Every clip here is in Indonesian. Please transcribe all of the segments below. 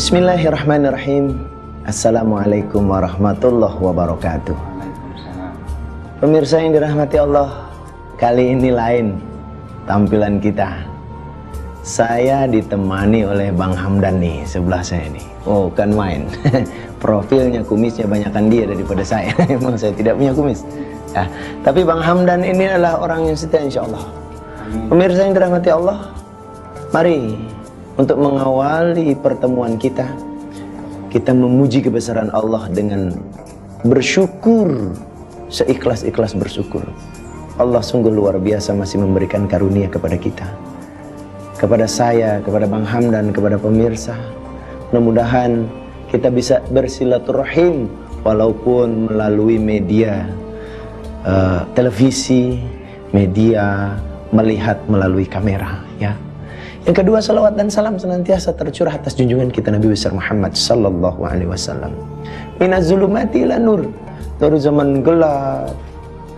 Bismillahirrahmanirrahim. Assalamualaikum warahmatullahi wabarakatuh. Pemirsa yang dirahmati Allah, kali ini lain tampilan kita. Saya ditemani oleh Bang Hamdan nih, sebelah saya nih. Oh, kan main. Profilnya, kumisnya banyakan dia daripada saya. Emang saya tidak punya kumis. Ya, tapi Bang Hamdan ini adalah orang yang setia, insya Allah. Pemirsa yang dirahmati Allah, mari untuk mengawali pertemuan kita memuji kebesaran Allah dengan bersyukur, seikhlas-ikhlas bersyukur. Allah sungguh luar biasa masih memberikan karunia kepada kita, kepada saya, kepada Bang Hamdan, kepada pemirsa. Mudah-mudahan kita bisa bersilaturahim walaupun melalui media televisi, media melihat melalui kamera, ya. Yang kedua, salawat dan salam senantiasa tercurah atas junjungan kita Nabi besar Muhammad sallallahu alaihi wasallam. Minaz zulumati ila nur, dari zaman gelap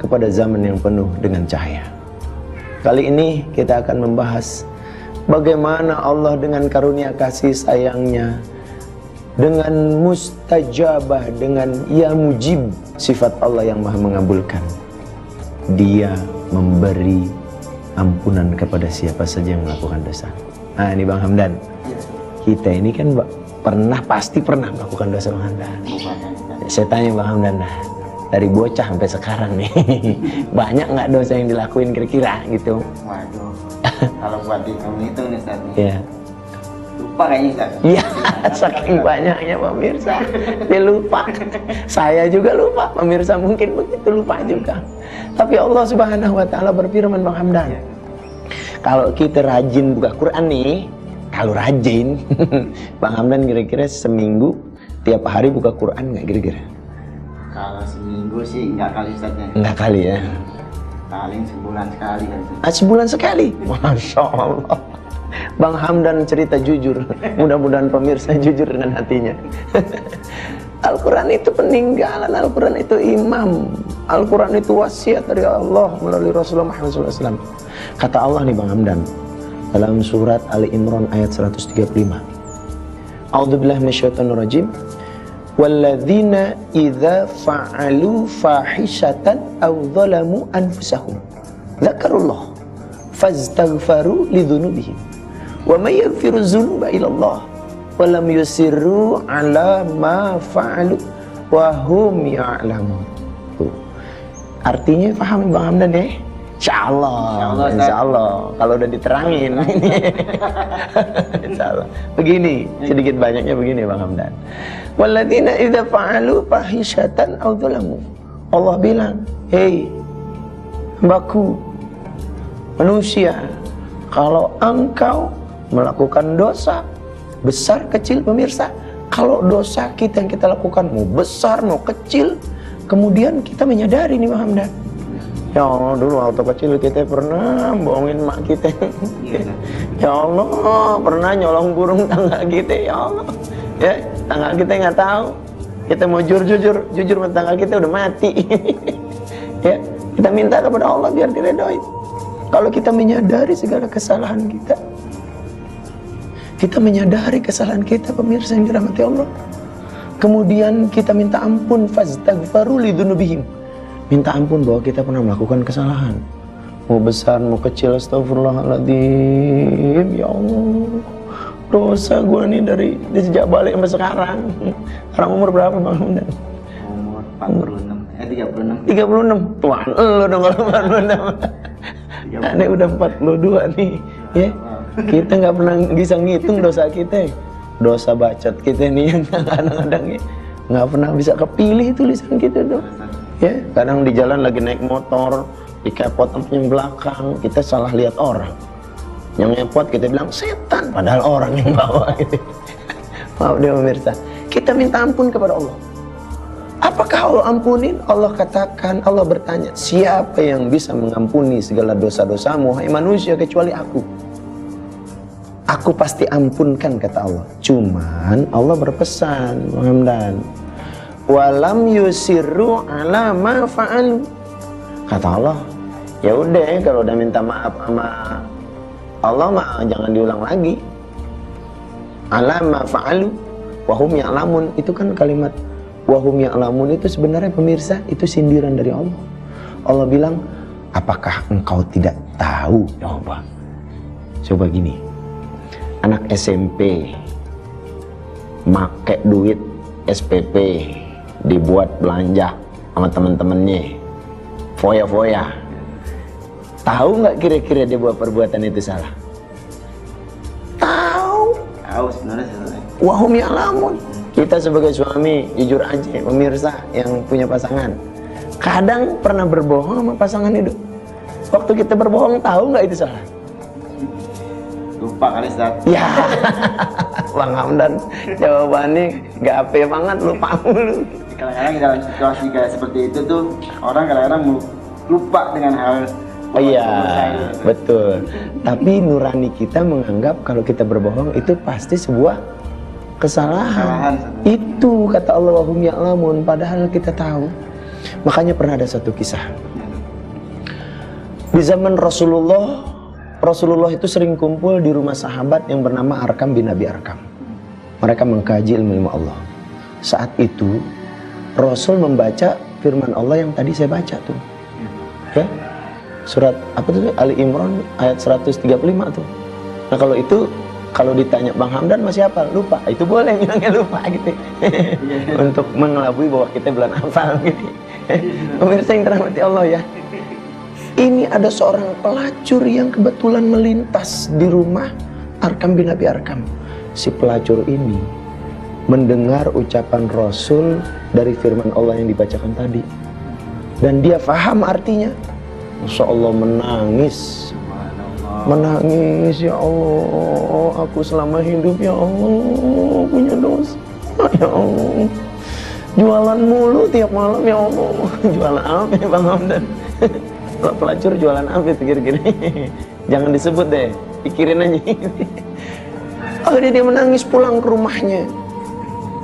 kepada zaman yang penuh dengan cahaya. Kali ini kita akan membahas bagaimana Allah dengan karunia kasih sayangnya, dengan mustajabah, dengan ya mujib, sifat Allah yang maha mengabulkan. Dia memberi ampunan kepada siapa saja yang melakukan dosa. Nah, ini Bang Hamdan. Kita ini kan pasti pernah melakukan dosa, Bang Hamdan. Saya tanya Bang Hamdan, nah, dari bocah sampai sekarang nih, banyak nggak dosa yang dilakuin kira-kira gitu? Waduh, kalau buat dihitung itu nih Ustaz, ya. Lupa kayaknya Ustaz. Iya, saking banyaknya pemirsa, dia lupa. Saya juga lupa, pemirsa mungkin begitu lupa juga. Tapi Allah Subhanahu wa Ta'ala berfirman, Bang Hamdan, kalau kita rajin buka Quran nih, kalau rajin, Bang Hamdan kira-kira seminggu tiap hari buka Quran nggak kira-kira? Kalau seminggu sih nggak kali Ustaznya. Nggak kali ya? Paling sebulan sekali kan Ustaz. Ah, sebulan sekali? Masya Allah. Bang Hamdan cerita jujur. Mudah-mudahan pemirsa jujur dengan hatinya. Al-Quran itu peninggalan, Al-Quran itu imam, Al-Quran itu wasiat dari Allah melalui Rasulullah Muhammad SAW. Kata Allah nih Bang Hamdan dalam surat Ali Imran ayat 135. A'udzubillahi minasyaitonirrajim. Walladzina idza fa'alu fahishatan aw dzalamu anfusahum dzakarullah fastaghfaru lidzunubihim wa may yaghfiru dzunuba illallah wa lam yusirru ala ma fa'alu wa hum ya'lamun. Artinya paham Bang Hamdan ya? Insyaallah kalau udah diterangin. Insyaallah. Begini, sedikit banyaknya begini Bang Hamdan. Walladzina idza fa'alu fahishatan aw dzalamu. Allah bilang, "Hei hambaku manusia, kalau engkau melakukan dosa besar kecil," pemirsa, kalau dosa kita yang kita lakukan mau besar mau kecil, kemudian kita menyadari nih Bang Hamdan, ya Allah, dulu waktu kecil kita pernah bohongin mak kita. Ya Allah, pernah nyolong burung tangga kita, ya Allah. Ya, tangga kita nggak tahu. Kita mau jujur sama tangga kita udah mati. Ya, kita minta kepada Allah biar diredoi. Kalau kita menyadari segala kesalahan kita menyadari kesalahan kita, pemirsa yang dirahmati Allah. Kemudian kita minta ampun, fastaghfaru lidzunubihim. Minta ampun bahwa kita pernah melakukan kesalahan. Mau besar, mau kecil, astagfirullahaladzim. Ya Allah, dosa gue nih dari sejak balik sampai sekarang. Sekarang umur berapa Bang Hamdan? Umur 46, 36. 36? Tuan, lo dong kalau 46. Aneh udah 42 nih. Ya, kita nggak pernah bisa ngitung dosa kita. Dosa bacot kita nih yang kadang-kadang ya, nggak pernah bisa kepilih tulisan kita tuh. Ya, kadang di jalan lagi naik motor, dikepot yang belakang, kita salah lihat orang. Yang ngepot kita bilang setan, padahal orang yang bawa gitu. Maaf deh pemirsa, kita minta ampun kepada Allah. Apakah Allah ampunin? Allah katakan, Allah bertanya, siapa yang bisa mengampuni segala dosa-dosamu, hai manusia, kecuali aku. Aku pasti ampunkan, kata Allah. Cuman Allah berpesan, Bang Hamdan, walam yusirru ala ma fa'alu. Kata Allah, ya udah kalau udah minta maaf sama Allah mah jangan diulang lagi. Ala ma fa'alu, Wahum ya'lamun itu kan kalimat wahum ya'lamun itu sebenarnya pemirsa itu sindiran dari Allah. Allah bilang, apakah engkau tidak tahu? Coba gini, anak SMP make duit SPP dibuat belanja sama teman-temannya, foya-foya. Tahu nggak kira-kira dia buat perbuatan itu salah? Tahu sebenarnya salah. Wahum ya'lamun. Kita sebagai suami, jujur aja pemirsa yang punya pasangan, kadang pernah berbohong sama pasangan itu. Waktu kita berbohong, tahu nggak itu salah? Lupa kali Ustaz. Ya, Bang Hamdan jawabannya gape banget, lupa mulu. Kadang-kadang dalam situasi kayak seperti itu tuh orang kadang-kadang lupa dengan hal. Oh iya, betul. Tapi nurani kita menganggap kalau kita berbohong itu pasti sebuah kesalahan. Itu kata Allah wahum ya'lamun, padahal kita tahu. Makanya pernah ada satu kisah. Di zaman Rasulullah itu sering kumpul di rumah sahabat yang bernama Arkam bin Abi Arkam. Mereka mengkaji ilmu Allah. Saat itu Rasul membaca firman Allah yang tadi saya baca tuh. Ya? Surat apa tuh? Ali Imran ayat 135 tuh. Nah kalau ditanya Bang Hamdan masih hafal? Lupa. Itu boleh bilangnya lupa gitu. Untuk mengelabui bahwa kita belum hafal gitu. Pemirsa yang dirahmati Allah ya. Ini ada seorang pelacur yang kebetulan melintas di rumah Arkam bin Abi Arkam. Si pelacur ini mendengar ucapan Rasul dari firman Allah yang dibacakan tadi. Dan dia faham artinya. Masya Allah menangis. Menangis, ya Allah, aku selama hidup ya Allah punya dosa. Ya Allah. Jualan mulu tiap malam ya Allah. Jualan apa ya Bang Hamdan? Kalau pelacur jualan apa itu kira-kira? Jangan disebut deh, pikirin aja. Akhirnya dia menangis pulang ke rumahnya.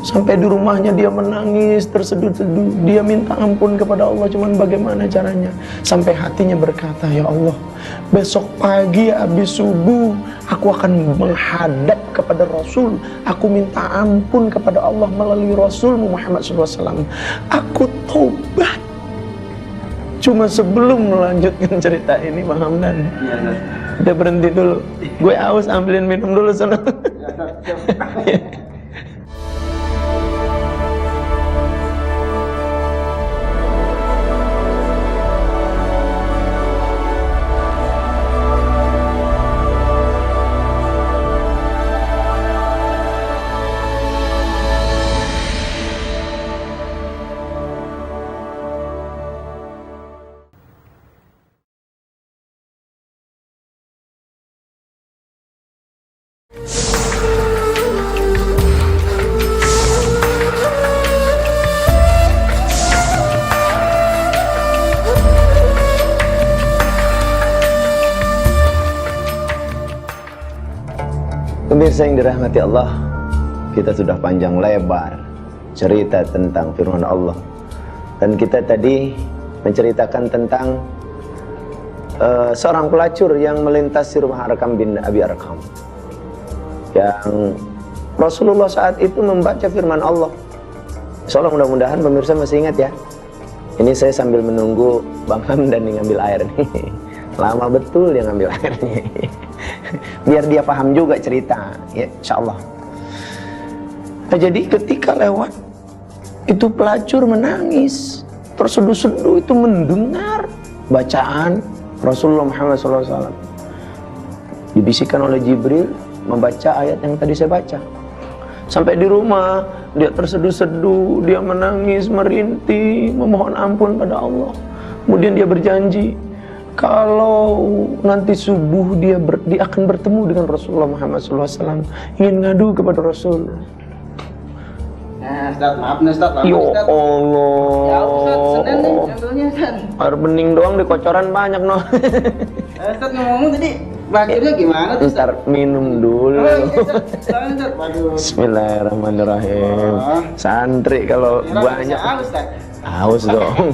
Sampai di rumahnya dia menangis, terseduh-seduh. Dia minta ampun kepada Allah, cuman bagaimana caranya? Sampai hatinya berkata, ya Allah, besok pagi habis subuh, aku akan menghadap kepada Rasul. Aku minta ampun kepada Allah melalui Rasul Muhammad SAW. Aku tobat. Cuma sebelum melanjutkan cerita ini, Bang Hamdan, kita berhenti dulu. Gue haus, ambilin minum dulu sana. Pemirsa yang dirahmati Allah, kita sudah panjang lebar cerita tentang firman Allah. Dan kita tadi menceritakan tentang seorang pelacur yang melintasi rumah Arkam bin Abi Arkam. Yang Rasulullah saat itu membaca firman Allah. Insyaallah mudah-mudahan pemirsa masih ingat ya. Ini saya sambil menunggu Bang Hamdan yang ngambil air nih. Lama betul dia ngambil airnya. Biar dia paham juga cerita, ya insyaallah. Nah, jadi ketika lewat itu pelacur menangis, terseduh-seduh itu mendengar bacaan Rasulullah Muhammad SAW. Dibisikkan oleh Jibril membaca ayat yang tadi saya baca. Sampai di rumah dia terseduh-seduh, dia menangis, merintih, memohon ampun pada Allah. Kemudian dia berjanji kalau nanti subuh dia akan bertemu dengan Rasulullah Muhammad SAW, ingin ngadu kepada Rasul. Nah, Ustaz, maaf nih Ustaz, Ya Allah. Ya Ustaz, Senin nih, ambilnya Ustaz. Air bening doang di kocoran banyak no. Ustaz ngomong tadi, bajunya gimana tuh Ustaz? Ntar minum dulu. Oh, iya, Ustaz. Waduh. Bismillahirrahmanirrahim. Santri kalau banyak Ustaz. haus dong.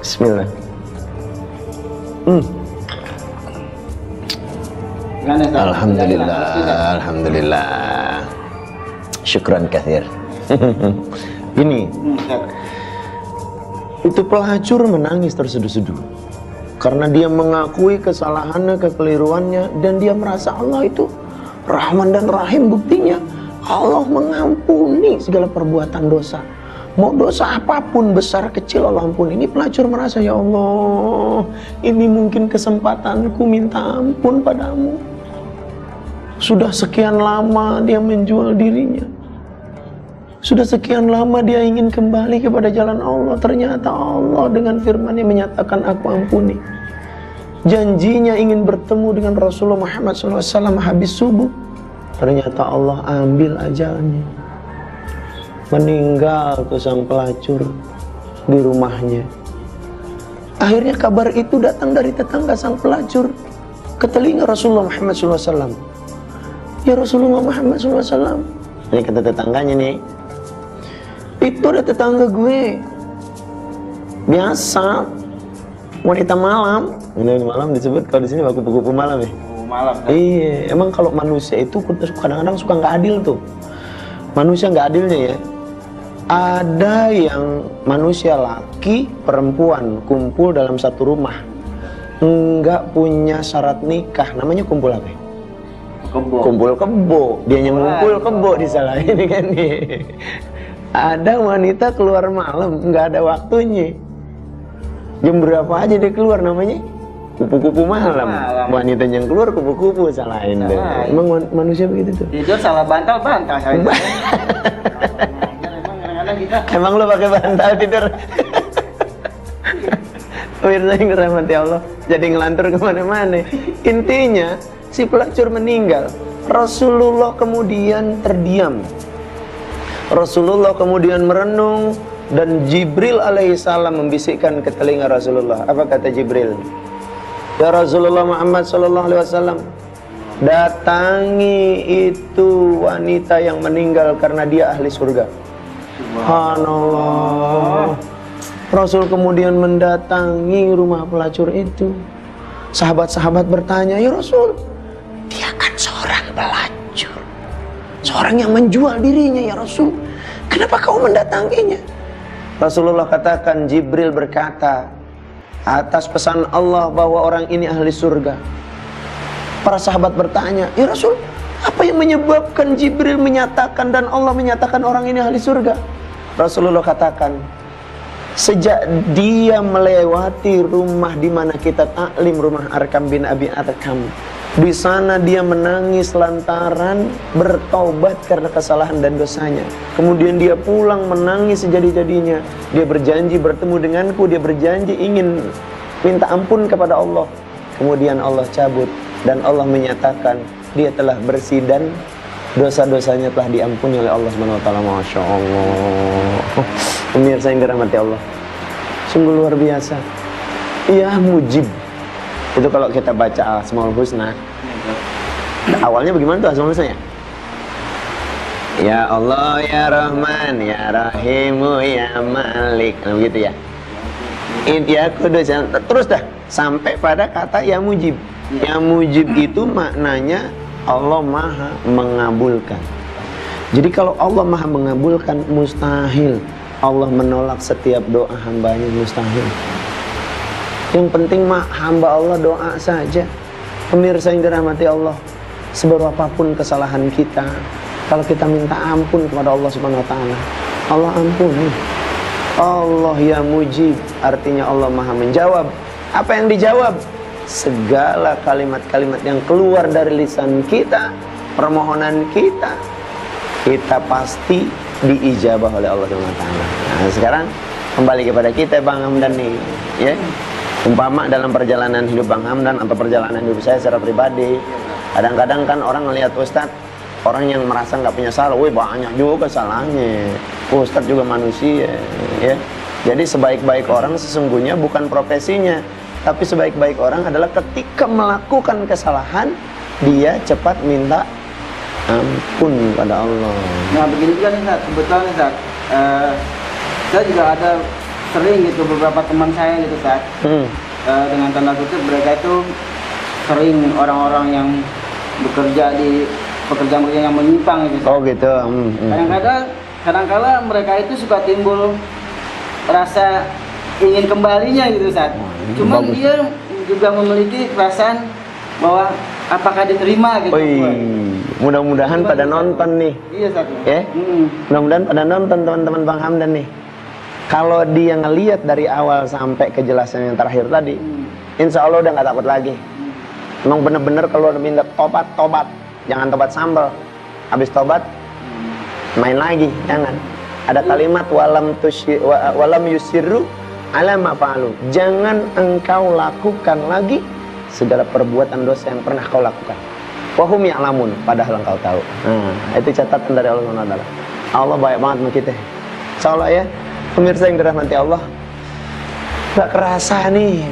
Bismillah. Gimana, Ustaz? Alhamdulillah, alhamdulillah. Syukran kathir. Ini, Ustaz. itu pelacur menangis terseduh-seduh karena dia mengakui kesalahannya, kekeliruannya, dan dia merasa Allah itu Rahman dan Rahim. Buktinya Allah mengampuni segala perbuatan dosa. Mau dosa apapun, besar kecil, Allah ampuni. Ini pelacur merasa, ya Allah, ini mungkin kesempatanku minta ampun padamu. Sudah sekian lama dia menjual dirinya. Sudah sekian lama dia ingin kembali kepada jalan Allah. Ternyata Allah dengan firman-Nya menyatakan, aku ampuni. Janjinya ingin bertemu dengan Rasulullah Muhammad SAW habis subuh. Ternyata Allah ambil ajalnya. Meninggal tuh sang pelacur di rumahnya. Akhirnya kabar itu datang dari tetangga sang pelacur ke telinga Rasulullah Muhammad SAW. Ya Rasulullah Muhammad SAW, ini kata tetangganya nih, itu ada tetangga gue, biasa wanita malam. Wanita malam disebut kalau di sini kupu-kupu malam ya. Malam. Kan? Iya, emang kalau manusia itu kadang-kadang suka nggak adil tuh. Manusia nggak adilnya ya. Ada yang manusia laki, perempuan kumpul dalam satu rumah, nggak punya syarat nikah, namanya kumpul apa? Kebo. Kumpul kebo. Dia yang ngumpul kebo disalahin kan nih. Ada wanita keluar malam, nggak ada waktunya. Jam berapa aja dia keluar, namanya kupu-kupu malam. Wanita yang keluar kupu-kupu, salahin deh. Emang manusia begitu tuh. Tidur salah bantal saya. Emang lo pakai bantal tidur? Pemirsa yang dirahmati Allah, jadi ngelantur kemana-mana. Intinya si pelacur meninggal. Rasulullah kemudian terdiam. Rasulullah kemudian merenung, dan Jibril alaihissalam membisikkan ke telinga Rasulullah. Apa kata Jibril? Ya Rasulullah Muhammad sallallahu alaihi wasallam, datangi itu wanita yang meninggal karena dia ahli surga. Subhanallah. Rasul kemudian mendatangi rumah pelacur itu. Sahabat-sahabat bertanya, ya Rasul, dia kan seorang pelacur, seorang yang menjual dirinya ya Rasul, kenapa kau mendatanginya? Rasulullah katakan, Jibril berkata atas pesan Allah bahwa orang ini ahli surga. Para sahabat bertanya, ya Rasul, apa yang menyebabkan Jibril menyatakan dan Allah menyatakan orang ini ahli surga? Rasulullah katakan, sejak dia melewati rumah di mana kita taklim, rumah Arkam bin Abi Arkam, di sana dia menangis lantaran bertaubat karena kesalahan dan dosanya. Kemudian dia pulang menangis sejadi-jadinya. Dia berjanji bertemu denganku, dia berjanji ingin minta ampun kepada Allah. Kemudian Allah cabut dan Allah menyatakan dia telah bersih dan dosa-dosanya telah diampuni oleh Allah Subhanahu wa taala. Masya Allah. Pemirsa yang dirahmati Allah, sungguh luar biasa. Ya Mujib. Itu kalau kita baca Asmaul Husna, awalnya bagaimana tuh Asmaul Husna ya? Ya Allah, ya Rahman, ya Rahimu, ya Malik, nah, begitu ya. Ya Kudus, terus dah sampai pada kata ya Mujib. Ya Mujib itu maknanya Allah Maha mengabulkan. Jadi kalau Allah Maha mengabulkan, mustahil Allah menolak setiap doa hambanya, mustahil. Yang penting mah hamba Allah doa saja. Pemirsa yang dirahmati Allah, seberapapun kesalahan kita, kalau kita minta ampun kepada Allah Subhanahu wa taala, Allah ampuni. Allah ya Mujib, artinya Allah Maha menjawab. Apa yang dijawab? Segala kalimat-kalimat yang keluar dari lisan kita, permohonan kita pasti diijabah oleh Allah Subhanahu wa taala. Nah, sekarang kembali kepada kita Bang Hamdan nih, ya. Umpama dalam perjalanan hidup Bang Hamdan atau perjalanan hidup saya secara pribadi, kadang-kadang kan orang ngelihat Ustadz, orang yang merasa nggak punya salah, wih banyak juga salahnya. Ustadz juga manusia, ya. Jadi sebaik-baik orang sesungguhnya bukan profesinya, tapi sebaik-baik orang adalah ketika melakukan kesalahan, dia cepat minta ampun pada Allah. Nah begini juga nih Ustaz, kebetulan nih Ustaz, saya juga ada sering gitu beberapa teman saya gitu Ustaz, dengan tanda kutip mereka itu sering orang-orang yang bekerja di pekerjaan yang menyimpang gitu Ustaz. Oh gitu. Kadang-kadang kadangkala mereka itu suka timbul rasa ingin kembalinya gitu Ustaz. Cuman bagus. dia juga memiliki perasaan bahwa apakah diterima gitu. Mudah-mudahan pada nonton nih. Iya Ustaz. Ya? Mudah-mudahan pada nonton teman-teman Bang Hamdan nih. Kalau dia ngelihat dari awal sampai kejelasan yang terakhir tadi, insya Allah udah nggak takut lagi. Emang bener-bener kalau udah minta tobat, jangan tobat sambal. Habis tobat, main lagi, jangan. Ada kalimat walam yusirru ala ma fa'alu. Jangan engkau lakukan lagi segala perbuatan dosa yang pernah kau lakukan. Wahum ya'lamun, padahal engkau tahu. Nah, itu catatan dari Allah SWT. Allah baik banget sama kita. Insyaallah ya, pemirsa yang dirahmati Allah. Gak kerasa nih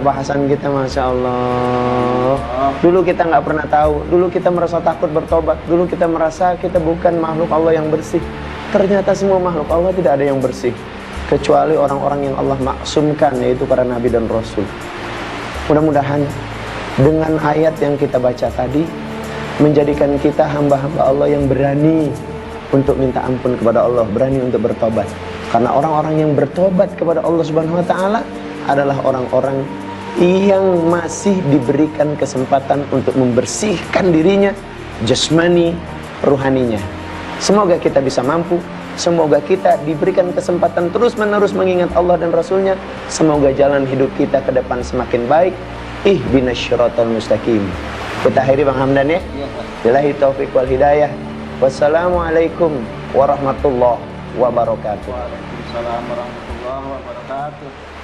bahasan kita, Masya Allah. Dulu kita nggak pernah tahu, dulu kita merasa takut bertobat, dulu kita merasa kita bukan makhluk Allah yang bersih. Ternyata semua makhluk Allah tidak ada yang bersih, kecuali orang-orang yang Allah maksumkan, yaitu para nabi dan rasul. Mudah-mudahan dengan ayat yang kita baca tadi menjadikan kita hamba-hamba Allah yang berani untuk minta ampun kepada Allah, berani untuk bertobat. Karena orang-orang yang bertobat kepada Allah Subhanahu wa taala adalah orang-orang yang masih diberikan kesempatan untuk membersihkan dirinya, jasmani, ruhaninya. Semoga kita bisa mampu, semoga kita diberikan kesempatan terus-menerus mengingat Allah dan Rasulnya. Semoga jalan hidup kita ke depan semakin baik. Ihdinas syiratal mustaqim. Kita akhiri Bang Hamdan ya. Billahi taufiq wal hidayah. Wassalamualaikum warahmatullahi wabarakatuh. Waalaikumsalam warahmatullahi wabarakatuh.